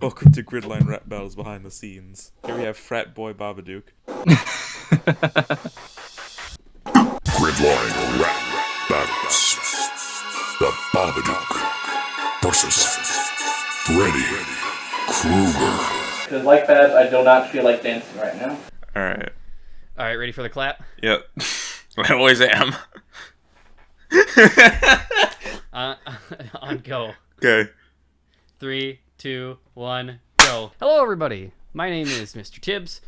Welcome to GridLine rap battles behind the scenes. Here we have frat boy Babadook. GridLine rap battles. The Babadook versus Freddy Krueger. Because like that, I do not feel like dancing right now. Alright. Alright, ready for the clap? Yep. I always am. On go. Okay. 3, 2, 1, go. Hello, everybody. My name is Mr. Tibbs.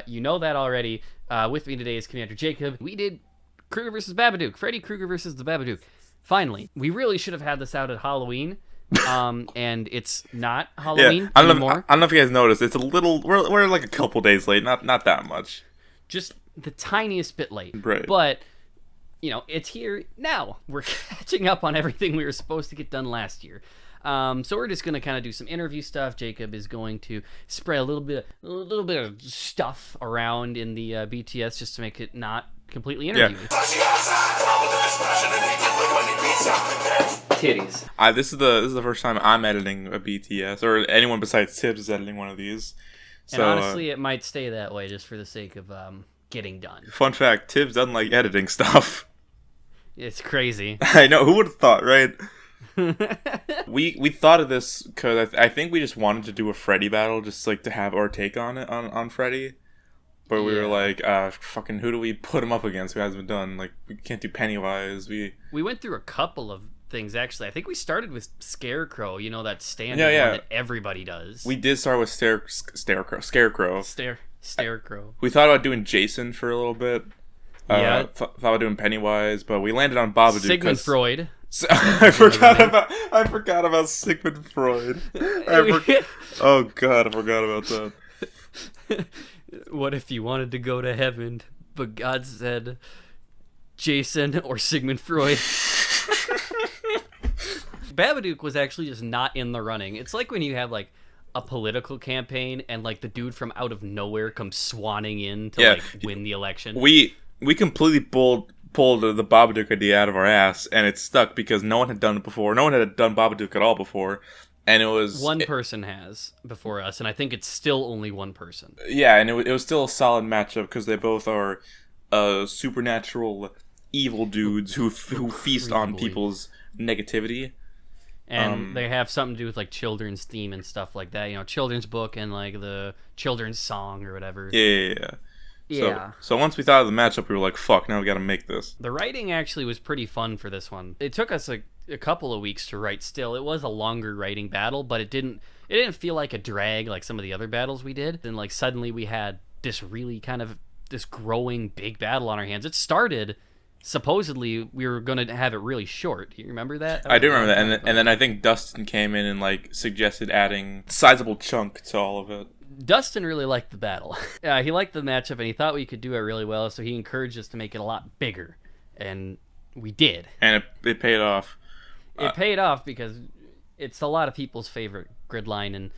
You know that already. With me today is Commander Jacob. We did Krueger versus Babadook. Freddy Krueger versus the Babadook. Finally. We really should have had this out at Halloween. And it's not Halloween anymore. I don't know if you guys noticed. It's a little... We're like a couple days late. Not that much. Just the tiniest bit late. Right. But, you know, it's here now. We're catching up on everything we were supposed to get done last year. So we're just gonna kind of do some interview stuff. Jacob is going to spread a little bit of stuff around in the BTS just to make it not completely interview. Yeah. Titties. This is the first time I'm editing a BTS, or anyone besides Tibbs is editing one of these. So, and honestly, it might stay that way just for the sake of getting done. Fun fact: Tibbs doesn't like editing stuff. It's crazy. I know. Who would have thought, right? we thought of this because I think we just wanted to do a Freddy battle, just like to have our take on it on Freddy. But we were like, fucking, who do we put him up against who hasn't been done? Like, we can't do Pennywise. We went through a couple of things, actually. I think we started with Scarecrow, you know, that standard one that everybody does. We did start with Scarecrow. Scarecrow. We thought about doing Jason for a little bit. Thought about doing Pennywise, but we landed on Babadook. Sigmund Freud. I forgot about Sigmund Freud. Oh god, I forgot about that. What if you wanted to go to heaven, but God said Jason or Sigmund Freud? Babadook was actually just not in the running. It's like when you have like a political campaign and like the dude from out of nowhere comes swanning in to like win the election. We completely pulled the Babadook idea out of our ass, and it stuck because no one had done it before. No one had done Babadook at all before, and it was... One person has before us, and I think it's still only one person. Yeah, and it was still a solid matchup because they both are supernatural evil dudes who feast on people's negativity. And they have something to do with like children's theme and stuff like that. You know, children's book and like the children's song or whatever. Yeah. So once we thought of the matchup, we were like, fuck, now we gotta make this. The writing actually was pretty fun for this one. It took us a couple of weeks to write still. It was a longer writing battle, but it didn't feel like a drag like some of the other battles we did. And like suddenly we had this really kind of this growing big battle on our hands. It started, supposedly we were going to have it really short. Do you remember that? I do remember that. And then I think Dustin came in and like suggested adding a sizable chunk to all of it. Dustin really liked the battle. He liked the matchup, and he thought we could do it really well, so he encouraged us to make it a lot bigger. And we did. And it paid off. It paid off because it's a lot of people's favorite GridLine, and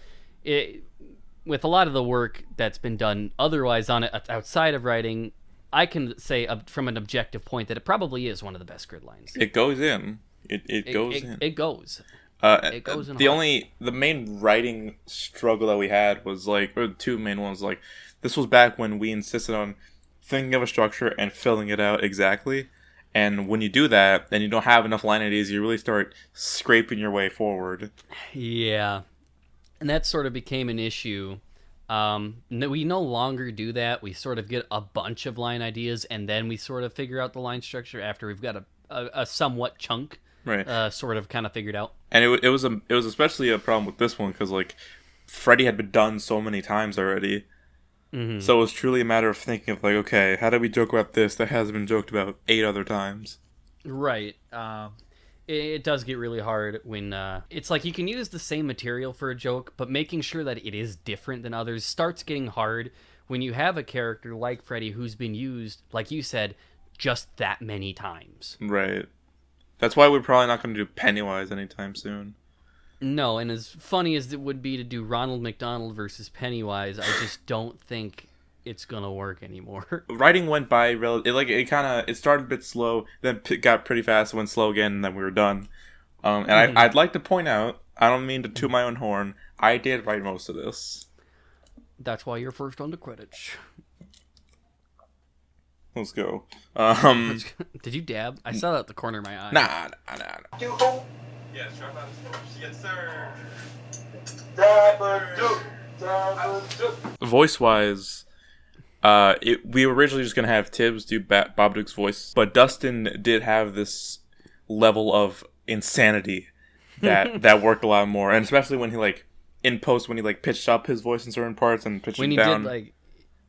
with a lot of the work that's been done otherwise on it outside of writing, I can say from an objective point that it probably is one of the best GridLines. It goes in. It goes in. It goes. It goes in the main writing struggle that we had was like, or the two main ones, like, this was back when we insisted on thinking of a structure and filling it out exactly. And when you do that, and you don't have enough line ideas, you really start scraping your way forward. Yeah. And that sort of became an issue. We no longer do that. We sort of get a bunch of line ideas, and then we sort of figure out the line structure after we've got a somewhat chunk. Right. Sort of kind of figured out. And it was especially a problem with this one because like Freddy had been done so many times already. Mm-hmm. So it was truly a matter of thinking of like, okay, how do we joke about this that has been joked about 8 other times? Right. It does get really hard when it's like you can use the same material for a joke, but making sure that it is different than others starts getting hard when you have a character like Freddy who's been used, like you said, just that many times. Right. That's why we're probably not going to do Pennywise anytime soon. No, and as funny as it would be to do Ronald McDonald versus Pennywise, I just don't think it's going to work anymore. Writing went by, it started a bit slow, then it got pretty fast, went slow again, and then we were done. And I'd like to point out, I don't mean to toot my own horn, I did write most of this. That's why you're first on the credits. Let's go. Did you dab? I saw that at the corner of my eye. Nah. Yes, yes, sir. Voice-wise, we were originally just gonna have Tibbs do Babadook's voice, but Dustin did have this level of insanity that worked a lot more, and especially when he like in post when he like pitched up his voice in certain parts and pitched it down. When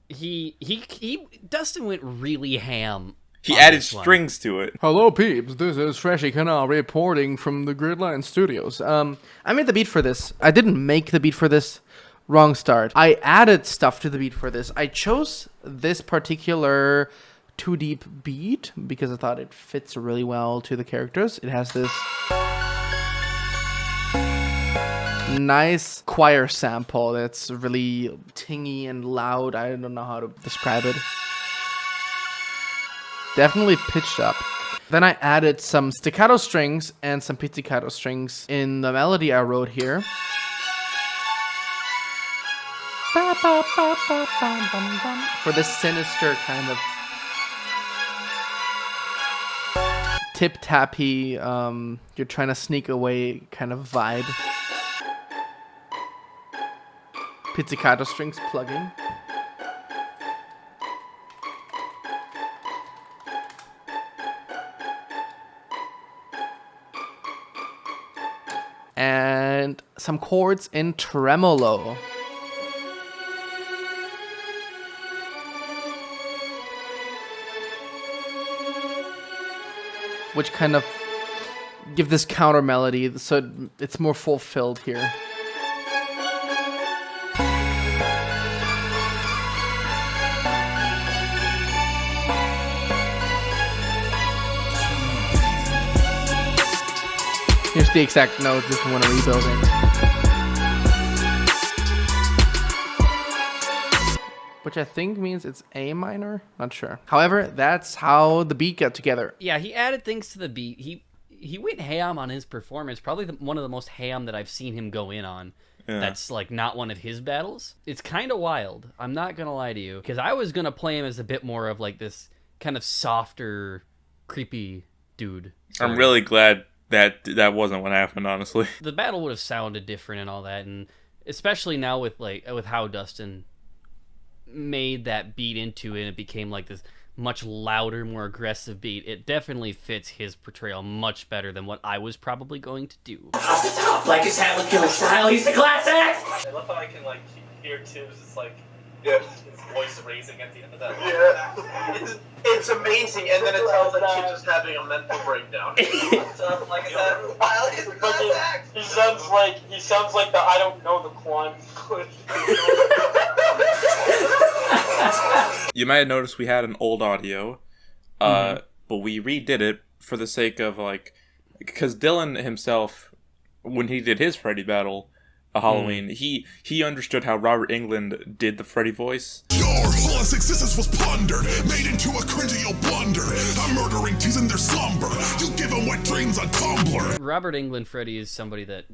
he did he Dustin went really ham. He added strings to it. Hello, peeps. This is Freddy Krueger reporting from the GridLine studios. I made the beat for this. I didn't make the beat for this. Wrong start. I added stuff to the beat for this. I chose this particular 2-deep beat because I thought it fits really well to the characters. It has this nice choir sample that's really tingy and loud. I don't know how to describe it. Definitely pitched up. Then I added some staccato strings and some pizzicato strings in the melody I wrote here. For this sinister kind of tip-tappy, you're trying to sneak away kind of vibe. Pizzicato strings plugging. And some chords in tremolo. Which kind of give this counter melody so it's more fulfilled here. Here's the exact notes if you want to rebuild it. Which I think means it's A minor. Not sure. However, that's how the beat got together. Yeah, he added things to the beat. He went ham on his performance. Probably one of the most ham that I've seen him go in on. Yeah. That's like not one of his battles. It's kind of wild. I'm not going to lie to you. Because I was going to play him as a bit more of like this kind of softer, creepy dude. I'm really glad that wasn't what happened, honestly. The battle would have sounded different and all that, and especially now with how Dustin made that beat into it, and it became like this much louder, more aggressive beat. It definitely fits his portrayal much better than what I was probably going to do. Off the top, like his hat with killer style, he's the class act! I love how I can like hear Tibbs, it's like yeah. His voice raising at the end of that. Yeah. It's amazing, and then it tells that Tibbs is having a mental breakdown. So, like I said, he's the class act! He sounds like the I don't know the Quan. You might have noticed we had an old audio, but we redid it for the sake of like, because Dylan himself, when he did his Freddy battle, Halloween, he understood how Robert Englund did the Freddy voice. Your whole existence was plundered, made into a cringy old blunder. A murdering tease in their slumber. You give them wet dreams on Tumblr. Robert Englund Freddy is somebody that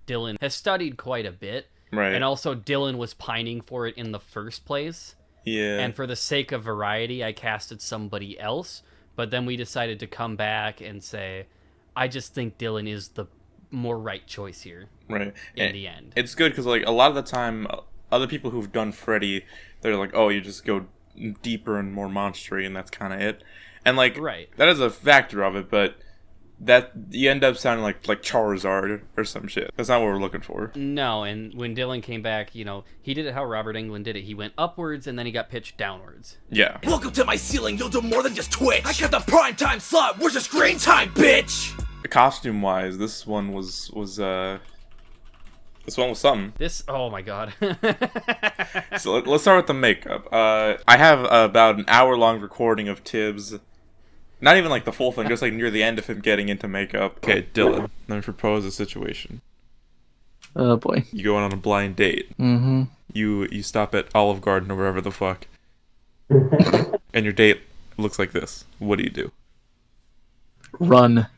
Dylan has studied quite a bit. Right. And also Dylan was pining for it in the first place. Yeah. And for the sake of variety, I casted somebody else. But then we decided to come back and say, I just think Dylan is the more right choice here. Right. In the end. It's good because, like, a lot of the time, other people who've done Freddy, they're like, oh, you just go deeper and more monstery, and that's kind of it. And, like, that is a factor of it, but that you end up sounding like Charizard or some shit. That's not what we're looking for. No, and when Dylan came back, you know, he did it how Robert Englund did it. He went upwards, and then he got pitched downwards. Yeah. Welcome to my ceiling, you'll do more than just Twitch. I got the prime time slot, where's the screen time, bitch? Costume wise, this one was something. Oh my god. So let's start with the makeup. I have about an hour-long recording of Tibbs. Not even like the full thing, just like near the end of him getting into makeup. Okay, Dylan, let me propose a situation. Oh boy. You go on a blind date. Mm-hmm. You stop at Olive Garden or wherever the fuck. And your date looks like this. What do you do? Run.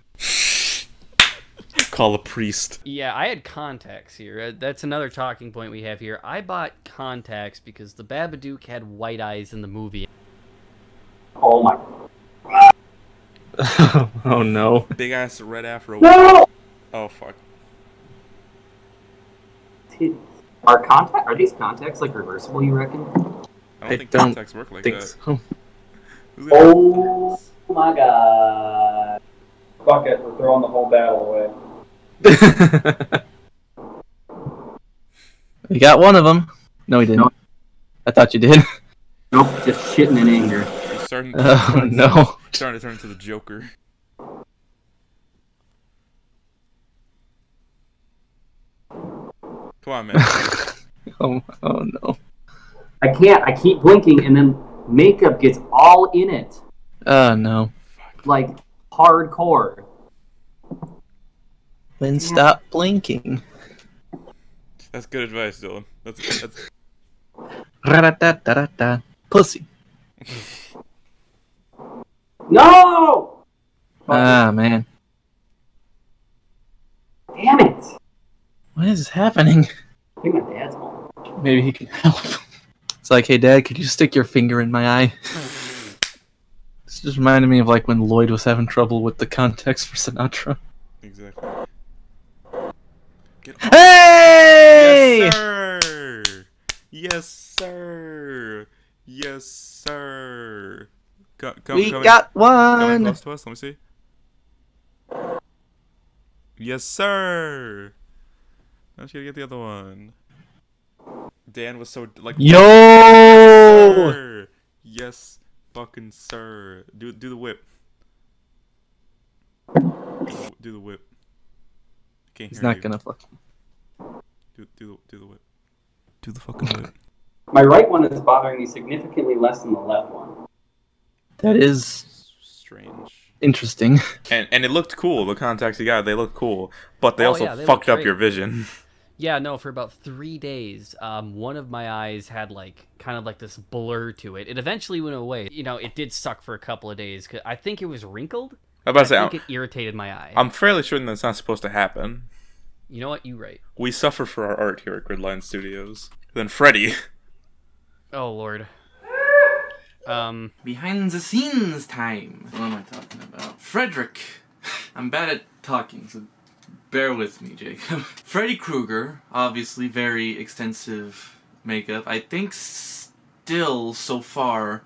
Call a priest. Yeah, I had contacts here. That's another talking point we have here. I bought contacts because the Babadook had white eyes in the movie. Oh my. Oh no. Big ass red afro. No! Oh fuck. Are these contacts like reversible, you reckon? I don't think contacts work like that. So. Oh my god. Fuck it, we're throwing the whole battle away. You got one of them. No, he didn't. Nope. I thought you did. Nope, just shitting in anger. He's starting Oh no. starting to turn into the Joker. Come on, man. Oh no. I can't. I keep blinking, and then makeup gets all in it, Oh no. like hardcore. Then stop blinking. That's good advice, Dylan. That's Ra-da-da-da-da-da. Pussy. No! Ah man. Damn it! What is happening? I think my dad's home. Maybe he can help. It's like, hey Dad, could you stick your finger in my eye? This just reminded me of like when Lloyd was having trouble with the context for Sinatra. exactly. Get Hey! Yes, sir. Yes, sir. Yes, sir. We got Coming one. close to us. Let me see. Yes, sir. Now she's gonna get the other one. Dan was so like. Yo! Sir. Yes, fucking sir. Do the whip. Do the whip. Can't He's hear not you. gonna fuck. Do the whip. Do the fucking whip. My right one is bothering me significantly less than the left one. That is Strange. interesting. And it looked cool. The contacts you got, they look cool, but they Oh, also yeah, they look fucked up great. your vision. Yeah, no, for about 3 days, one of my eyes had like kind of like this blur to it. It eventually went away. You know, it did suck for a couple of days. 'Cause I think it was wrinkled. I'm about to say, I think it irritated my eye. I'm fairly sure that's not supposed to happen. You know what? You right. We suffer for our art here at GridLine Studios. Then Freddy. Oh Lord. Behind the scenes time. What am I talking about? Frederick. I'm bad at talking, so bear with me, Jacob. Freddy Krueger, obviously very extensive makeup. I think still, so far,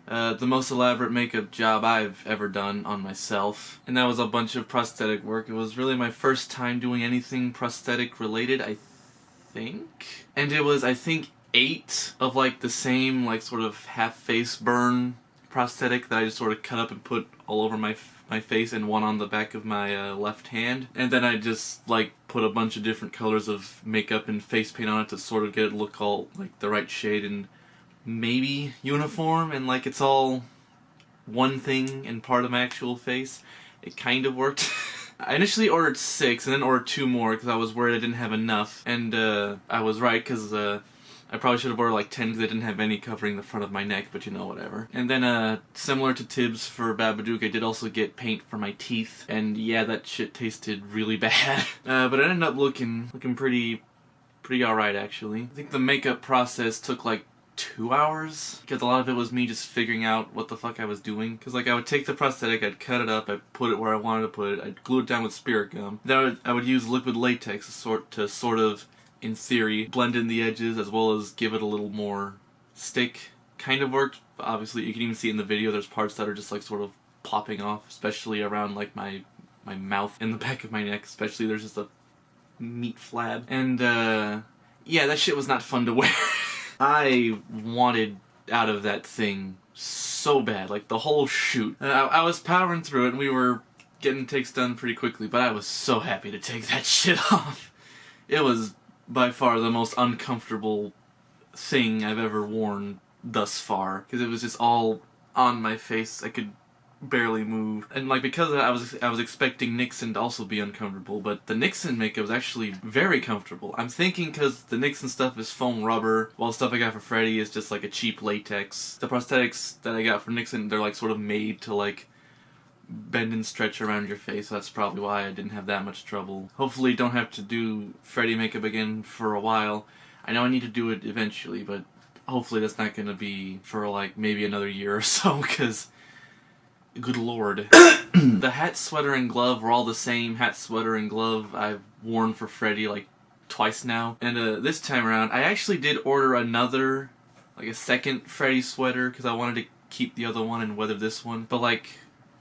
the most elaborate makeup job I've ever done on myself. And that was a bunch of prosthetic work. It was really my first time doing anything prosthetic related, I think. And it was, I think, 8 of like the same like sort of half face burn prosthetic that I just sort of cut up and put all over my face, and one on the back of my left hand. And then I just like put a bunch of different colors of makeup and face paint on it to sort of get it look all like the right shade and maybe uniform, and like it's all one thing and part of my actual face. It kind of worked. I initially ordered 6 and then ordered 2 more because I was worried I didn't have enough, and I was right because I probably should have ordered like 10 because I didn't have any covering the front of my neck, but you know, whatever. And then similar to Tibbs for Babadook, I did also get paint for my teeth, and yeah, that shit tasted really bad. But it ended up looking pretty alright actually. I think the makeup process took like 2 hours, because a lot of it was me just figuring out what the fuck I was doing. Because like I would take the prosthetic, I'd cut it up, I'd put it where I wanted to put it, I'd glue it down with spirit gum. Then I would use liquid latex to sort of, in theory, blend in the edges as well as give it a little more stick. Kind of worked. Obviously, you can even see in the video there's parts that are just like sort of popping off, especially around like my mouth and the back of my neck. Especially there's just a meat flab. And yeah, that shit was not fun to wear. I wanted out of that thing so bad, like the whole shoot. I was powering through it and we were getting takes done pretty quickly, but I was so happy to take that shit off. It was by far the most uncomfortable thing I've ever worn thus far, because it was just all on my face. I could barely move, and like because of that, I was expecting Nixon to also be uncomfortable, but the Nixon makeup was actually very comfortable. I'm thinking because the Nixon stuff is foam rubber, while the stuff I got for Freddy is just like a cheap latex. The prosthetics that I got for Nixon, they're like sort of made to like bend and stretch around your face. That's probably why I didn't have that much trouble. Hopefully don't have to do Freddy makeup again for a while. I know I need to do it eventually, but hopefully that's not going to be for like maybe another year or so, because good lord. The hat, sweater, and glove were all the same hat, sweater, and glove I've worn for Freddy like twice now. And this time around, I actually did order another, like a second Freddy sweater, because I wanted to keep the other one and weather this one. But like,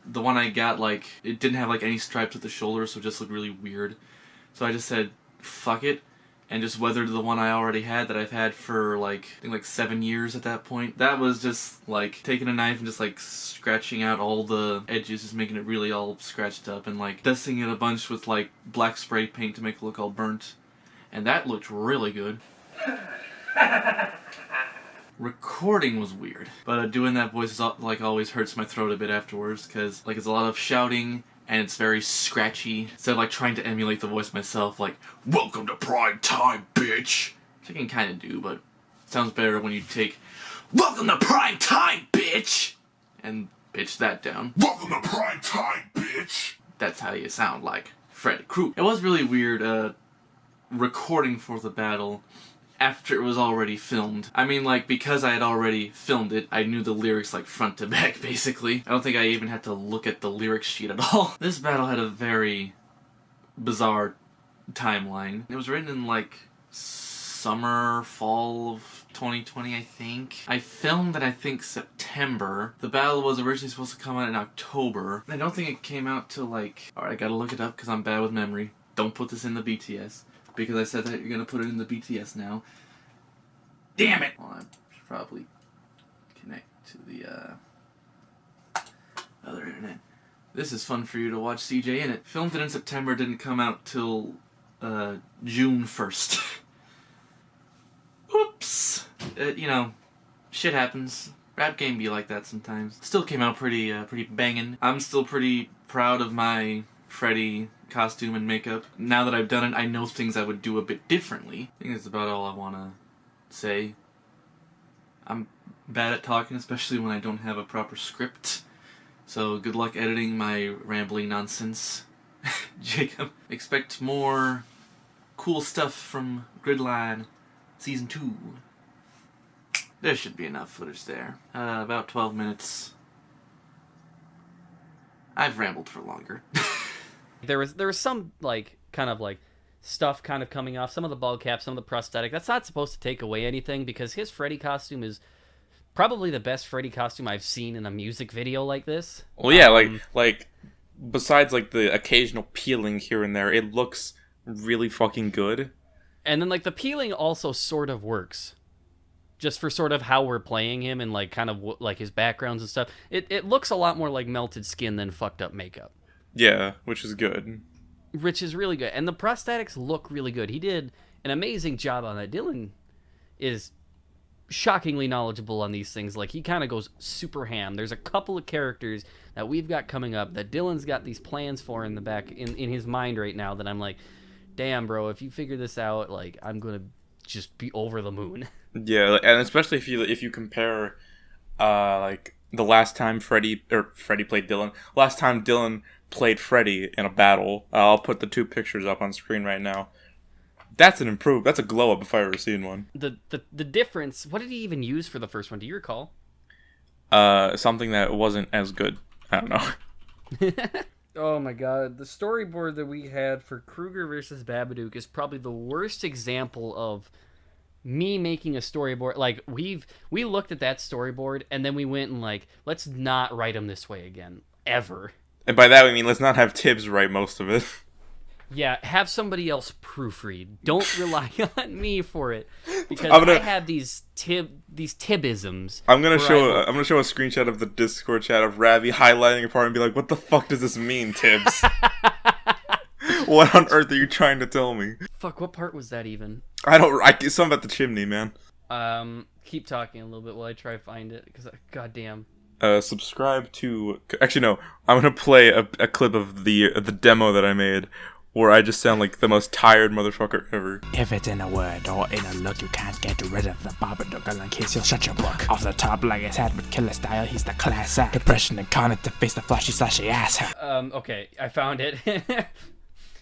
the one I got, like, it didn't have like any stripes at the shoulder, so it just looked really weird. So I just said, fuck it, and just weathered the one I already had that I've had for like, I think like 7 years at that point. That was just like taking a knife and just like scratching out all the edges, just making it really all scratched up, and like dusting it a bunch with like black spray paint to make it look all burnt. And that looked really good. Recording was weird, but doing that voice is like always hurts my throat a bit afterwards, because like it's a lot of shouting and it's very scratchy. Instead of like trying to emulate the voice myself, like, welcome to prime time, bitch, which I can kind of do, but it sounds better when you take welcome to prime time, bitch, and pitch that down. Welcome to prime time, bitch. That's how you sound like Freddy Krueger. It was really weird recording for the battle after it was already filmed. I mean, like, because I had already filmed it, I knew the lyrics, like, front to back, basically. I don't think I even had to look at the lyrics sheet at all. This battle had a very bizarre timeline. It was written in, like, summer, fall of 2020, I think. I filmed it, I think, September. The battle was originally supposed to come out in October. I don't think it came out till, like... Alright, I gotta look it up, because I'm bad with memory. Don't put this in the BTS. Because I said that you're gonna put it in the BTS now. Damn it! Well, I should probably connect to the other internet. This is fun for you to watch CJ in it. Filmed it in September, didn't come out till June 1st. Oops! You know, shit happens. Rap game be like that sometimes. Still came out pretty banging. I'm still pretty proud of my Freddy costume and makeup. Now that I've done it, I know things I would do a bit differently. I think that's about all I want to say. I'm bad at talking, especially when I don't have a proper script. So good luck editing my rambling nonsense, Jacob. Expect more cool stuff from GridLine Season 2. There should be enough footage there. About 12 minutes. I've rambled for longer. There was some like kind of like stuff kind of coming off, some of the bald cap, some of the prosthetic. That's not supposed to take away anything, because his Freddy costume is probably the best Freddy costume I've seen in a music video like this. Well, yeah, like besides like the occasional peeling here and there, it looks really fucking good. And then like the peeling also sort of works, just for sort of how we're playing him and like kind of like his backgrounds and stuff. It looks a lot more like melted skin than fucked up makeup. Yeah, which is good. Which is really good. And the prosthetics look really good. He did an amazing job on that. Dylan is shockingly knowledgeable on these things. Like, he kind of goes super ham. There's a couple of characters that we've got coming up that Dylan's got these plans for in the back, in his mind right now, that I'm like, damn, bro, if you figure this out, like, I'm going to just be over the moon. Yeah, and especially if you compare, like, the last time Freddy played Dylan, last time Dylan played Freddy in a battle. I'll put the two pictures up on screen right now. That's an improvement. That's a glow up if I've ever seen one. The difference. What did he even use for the first one? Do you recall? Something that wasn't as good. I don't know. Oh my god, the storyboard that we had for Krueger versus Babadook is probably the worst example of me making a storyboard. Like, we looked at that storyboard and then we went and like, let's not write him this way again, ever. And by that we mean let's not have Tibbs write most of it. Yeah, have somebody else proofread. Don't rely on me for it, because I have these Tibbisms. I'm gonna show a screenshot of the Discord chat of Ravi highlighting a part and be like, "What the fuck does this mean, Tibbs? What on earth are you trying to tell me?" Fuck, what part was that even? Something about the chimney, man. Keep talking a little bit while I try to find it, because goddamn. Subscribe to... Actually, no. I'm gonna play a clip of the demo that I made where I just sound like the most tired motherfucker ever. If it's in a word or in a look, you can't get rid of the Babadook. In case you'll shut your book. Off the top, like I said, with killer style, he's the class act. Depression incarnate to face the flashy slashy ass. Okay, I found it.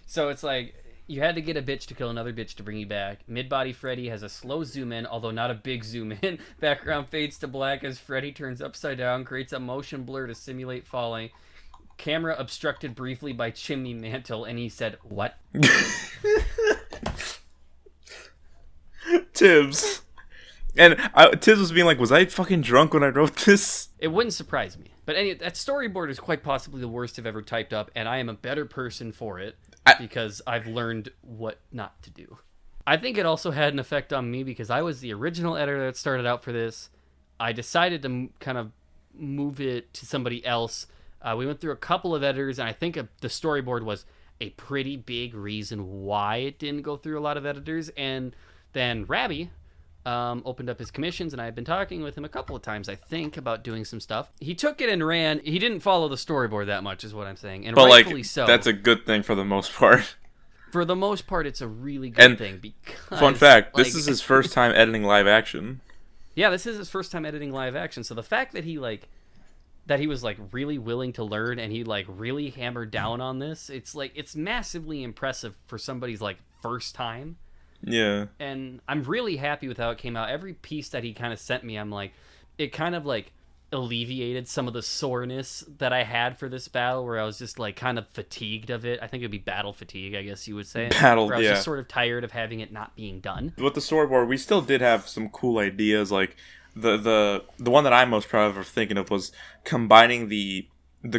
So it's like, you had to get a bitch to kill another bitch to bring you back. Mid-body Freddy has a slow zoom in, although not a big zoom in. Background fades to black as Freddy turns upside down, creates a motion blur to simulate falling. Camera obstructed briefly by chimney mantle, and he said, "What?" Tibbs. And Tibbs was being like, was I fucking drunk when I wrote this? It wouldn't surprise me. But anyway, that storyboard is quite possibly the worst I've ever typed up, and I am a better person for it because I've learned what not to do. I think it also had an effect on me because I was the original editor that started out for this. I decided to kind of move it to somebody else. We went through a couple of editors, and I think the storyboard was a pretty big reason why it didn't go through a lot of editors. And then Rabby opened up his commissions, and I had been talking with him a couple of times, I think, about doing some stuff. He took it and ran. He didn't follow the storyboard that much, is what I'm saying. And but rightfully so. That's a good thing for the most part. For the most part, it's a really good thing. Because, fun fact, this is his first time editing live action. Yeah, this is his first time editing live action. So the fact that he was really willing to learn and he really hammered down on this, it's massively impressive for somebody's first time. Yeah. And I'm really happy with how it came out. Every piece that he kind of sent me, I'm like, it kind of alleviated some of the soreness that I had for this battle, where I was just kind of fatigued of it. I think it'd be battle fatigue, I guess you would say. Where I was just sort of tired of having it not being done. With the storyboard, we still did have some cool ideas. The one that I'm most proud of thinking of was combining the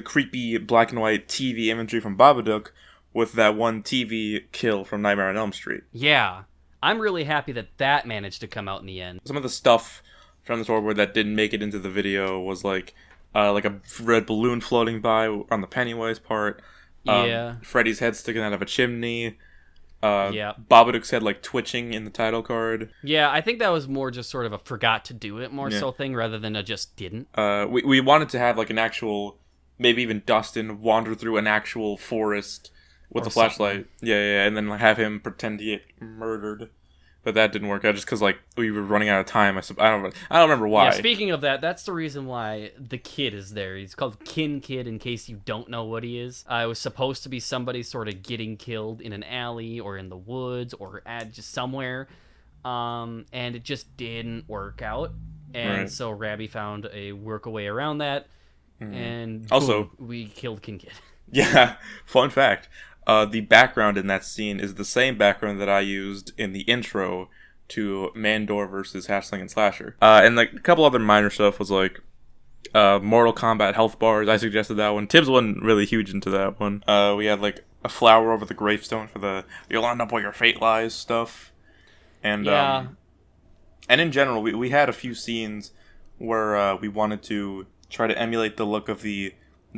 creepy black and white TV imagery from Babadook with that one TV kill from Nightmare on Elm Street. Yeah. I'm really happy that managed to come out in the end. Some of the stuff from the storyboard that didn't make it into the video was like a red balloon floating by on the Pennywise part. Yeah. Freddy's head sticking out of a chimney. Yeah. Babadook's head twitching in the title card. Yeah, I think that was more just sort of a forgot to do it so thing rather than a just didn't. We wanted to have an actual, maybe even Dustin wander through an actual forest with a flashlight. Yeah, and then have him pretend to get murdered. But that didn't work out just because we were running out of time. I don't remember why. Yeah, speaking of that, that's the reason why the kid is there. He's called Kin Kid in case you don't know what he is. It was supposed to be somebody sort of getting killed in an alley or in the woods or just somewhere. And it just didn't work out. And so Rabby found a way around that. Mm-hmm. And also, boom, we killed Kin Kid. Yeah, fun fact. The background in that scene is the same background that I used in the intro to Mandor versus Hatchling and Slasher. And a couple other minor stuff was Mortal Kombat health bars. I suggested that one. Tibbs wasn't really huge into that one. We had a flower over the gravestone for the "You'll end up where your fate lies" stuff. And and in general, we had a few scenes where we wanted to try to emulate the look of the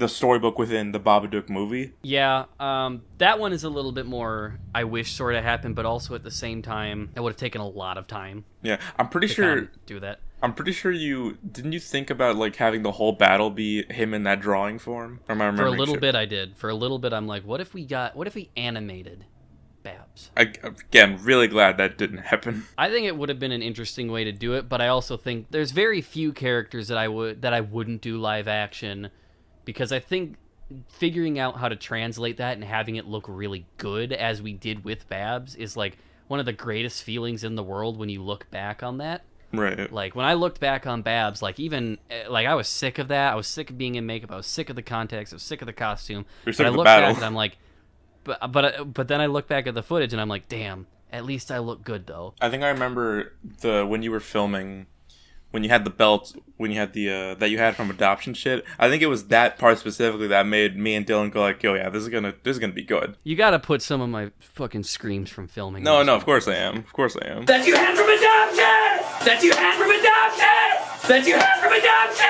storybook within the Babadook movie. Yeah, that one is a little bit more I wish sort of happened, but also at the same time, it would have taken a lot of time. Yeah, I'm pretty sure do that. I'm pretty sure you think about having the whole battle be him in that drawing form. Or am I remembering? For a little bit, I did. For a little bit, I'm like, what if we animated Babs? Again, really glad that didn't happen. I think it would have been an interesting way to do it, but I also think there's very few characters that I wouldn't do live action. Because I think figuring out how to translate that and having it look really good, as we did with Babs, is one of the greatest feelings in the world when you look back on that. Right. When I looked back on Babs, I was sick of that. I was sick of being in makeup. I was sick of the context. I was sick of the costume. You're sick of the battle. Back and I'm like, but then I look back at the footage and I'm like, damn, at least I look good though. I think I remember when you were filming. When you had the belt, when you had the that you had from adoption shit, I think it was that part specifically that made me and Dylan go "Yo, yeah, this is gonna be good." You gotta put some of my fucking screams from filming. No, of course I am. Of course I am. That you had from adoption! That you had from adoption! That you had from adoption!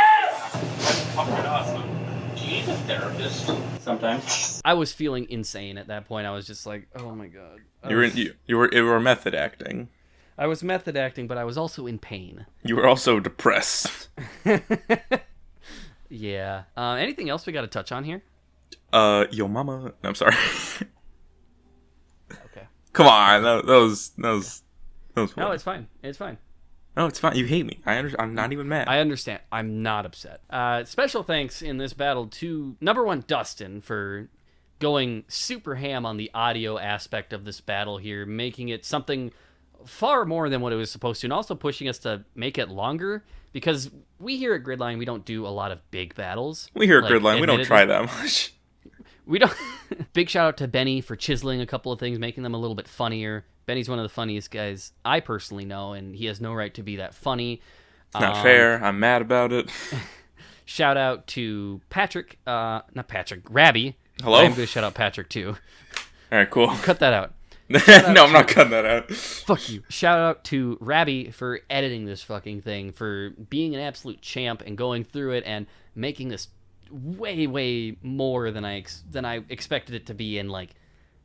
That's fucking awesome. Do you need a therapist? Sometimes. I was feeling insane at that point. I was just like, oh my god. You were method acting. I was method acting, but I was also in pain. You were also depressed. Yeah. Anything else we got to touch on here? Yo mama. No, I'm sorry. Come on, that was No, fun. it's fine. It's fine. No, it's fine. You hate me. I'm not even mad. I understand. I'm not upset. Special thanks in this battle to number one Dustin for going super ham on the audio aspect of this battle here, making it something far more than what it was supposed to, and also pushing us to make it longer, because we here at GridLine, we don't do a lot of big battles. We here at GridLine, we don't try that much. We don't. Big shout out to Benny for chiseling a couple of things, making them a little bit funnier. Benny's one of the funniest guys I personally know, and he has no right to be that funny. It's not fair. I'm mad about it. Shout out to Patrick. Not Patrick. Rabby. Hello? I'm going to shout out Patrick, too. All right, cool. Cut that out. No, I'm not cutting that out. Fuck you. Shout out to Rabby for editing this fucking thing, for being an absolute champ and going through it and making this way, way more than I expected it to be in, like,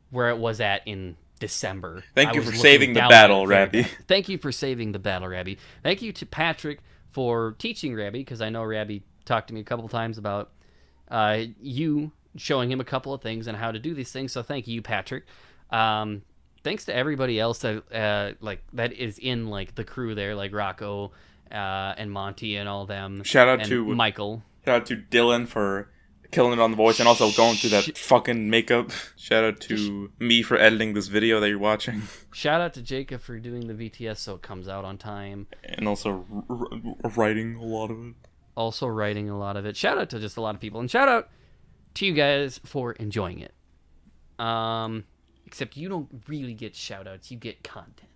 where it was at in December. Thank you for saving the battle, Rabby. Thank you for saving the battle, Rabby. Thank you to Patrick for teaching Rabby, because I know Rabby talked to me a couple times about you showing him a couple of things and how to do these things. So thank you, Patrick. Thanks to everybody else that that is in like the crew there, like Rocco and Monty and all them. Shout out to Michael. Shout out to Dylan for killing it on the voice and also going through that fucking makeup. Shout out to me for editing this video that you're watching. Shout out to Jacob for doing the VTS so it comes out on time. And also writing a lot of it. Shout out to just a lot of people. And shout out to you guys for enjoying it. Except you don't really get shout outs, you get content.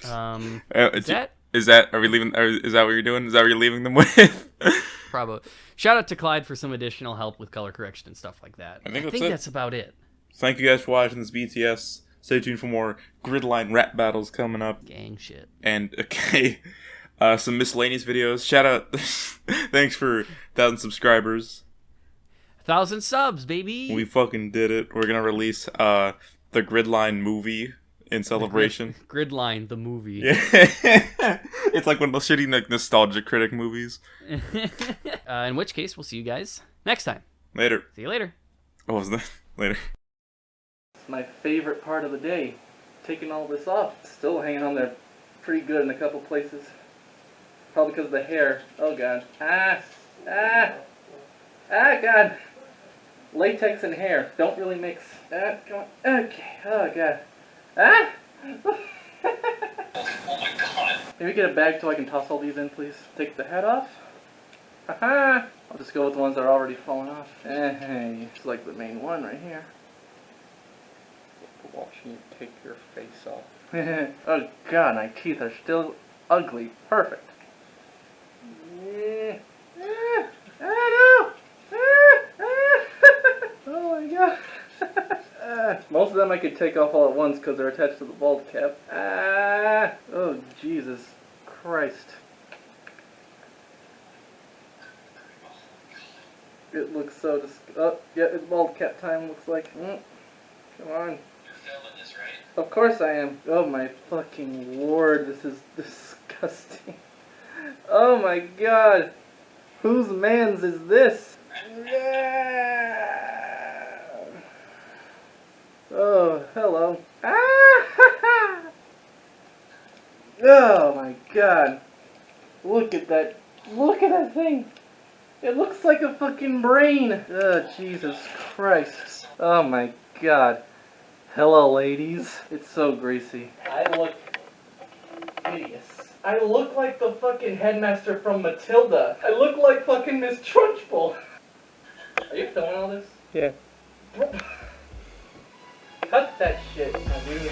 Is that what you're doing? Is that what you're leaving them with? Probably. Shout out to Clyde for some additional help with color correction and stuff like that. I think that's about it. Thank you guys for watching this BTS. Stay tuned for more GridLine rap battles coming up. Gang shit. And some miscellaneous videos. Shout out. Thanks for 1,000 subscribers. 1,000 subs, baby. We fucking did it. We're gonna release the GridLine movie in celebration. GridLine, the movie. Yeah. It's like one of those shitty like nostalgia critic movies. In which case, we'll see you guys next time. Later. See you later. What was that? Later. It's my favorite part of the day. Taking all this off. It's still hanging on there pretty good in a couple places. Probably because of the hair. Oh god. God. Latex and hair don't really mix. Come on. Okay. Oh god. Oh my god. Maybe get a bag so I can toss all these in, please. Take the head off. Haha. I'll just go with the ones that are already falling off. Hey, it's like the main one right here. Watching you take your face off. Oh god, my teeth are still ugly. Perfect. Oh my god. Most of them I could take off all at once because they're attached to the bald cap. Oh Jesus Christ. It looks so oh, yeah, it's bald cap time, looks like. Come on. You're filming this, right? Of course I am. Oh my fucking lord, this is disgusting. Oh my god. Whose man's is this? Oh, hello. Oh my god. Look at that. Look at that thing. It looks like a fucking brain. Oh, Jesus Christ. Oh my god. Hello, ladies. It's so greasy. I look hideous. I look like the fucking headmaster from Matilda. I look like fucking Miss Trunchbull. Are you filming all this? Yeah. Cut that shit, my dude.